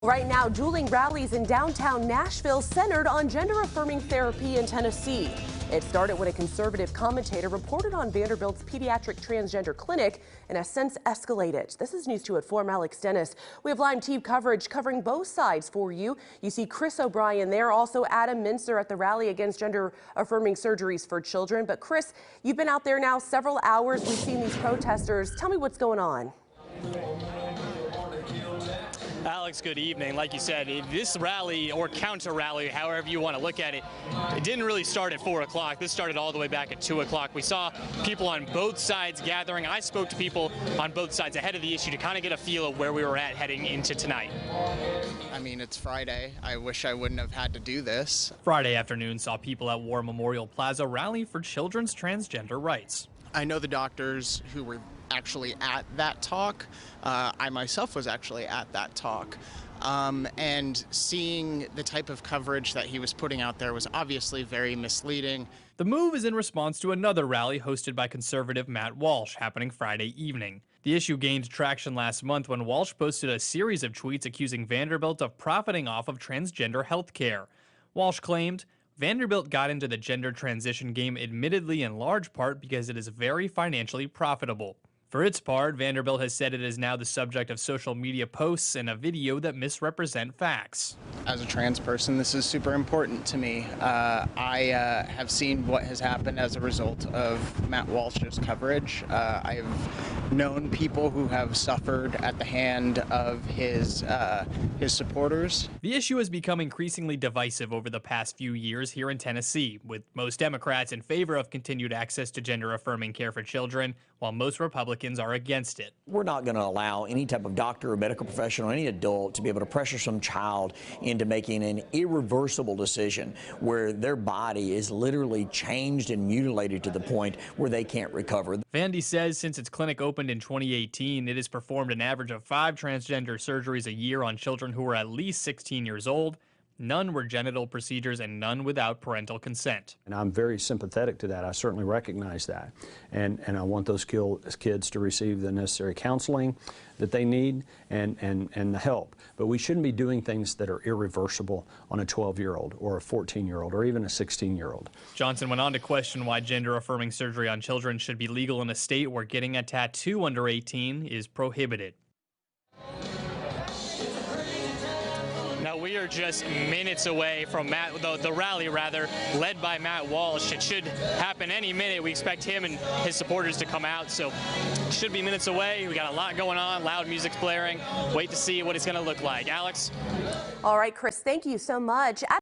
Right now, Dueling rallies in downtown Nashville centered on gender-affirming therapy in Tennessee. It started when a conservative commentator reported on Vanderbilt's pediatric transgender clinic and has since escalated. This is News 2 at 4. I'm Alex Dennis. We have live team coverage covering both sides for you. You see Chris O'Brien there, also Adam Mincer at the rally against gender-affirming surgeries for children. But Chris, you've been out there now several hours. We've seen these protesters. Tell me what's going on. Alex, good evening. Like you said, this rally or counter rally, however you want to look at it, it didn't really start at 4 o'clock. This started all the way back at 2 o'clock. We saw people on both sides gathering. I spoke to people on both sides ahead of the issue to kind of get a feel of where we were at heading into tonight. I mean, it's Friday. I wish I wouldn't have had to do this. Friday afternoon saw people at War Memorial Plaza rally for children's transgender rights. I know the doctors who were actually at that talk. I myself was actually at that talk. And seeing the type of coverage that he was putting out there was obviously very misleading. The move is in response to another rally hosted by conservative Matt Walsh happening Friday evening. The issue gained traction last month when Walsh posted a series of tweets accusing Vanderbilt of profiting off of transgender health care. Walsh claimed, Vanderbilt got into the gender transition game admittedly in large part because it is very financially profitable. For its part, Vanderbilt has said it is now the subject of social media posts and a video that misrepresent facts. As a trans person, this is super important to me. I have seen what has happened as a result of Matt Walsh's coverage. I've known people who have suffered at the hand of his supporters. The issue has become increasingly divisive over the past few years here in Tennessee, with most Democrats in favor of continued access to gender-affirming care for children, while most Republicans are against it. We're not going to allow any type of doctor or medical professional, any adult, to be able to pressure some child into making an irreversible decision where their body is literally changed and mutilated to the point where they can't recover. Vandy says since its clinic opened in 2018, it has performed an average of 5 transgender surgeries a year on children who were at least 16 years old. None were genital procedures and none without parental consent. And I'm very sympathetic to that. I certainly recognize that. And I want those kids to receive the necessary counseling that they need and the help. But we shouldn't be doing things that are irreversible on a 12-year-old or a 14-year-old or even a 16-year-old. Johnson went on to question why gender-affirming surgery on children should be legal in a state where getting a tattoo under 18 is prohibited. Now, we are just minutes away from the rally, led by Matt Walsh. It should happen any minute. We expect him and his supporters to come out, so it should be minutes away. We got a lot going on, loud music's blaring. Wait to see what it's going to look like. Alex? All right, Chris, thank you so much.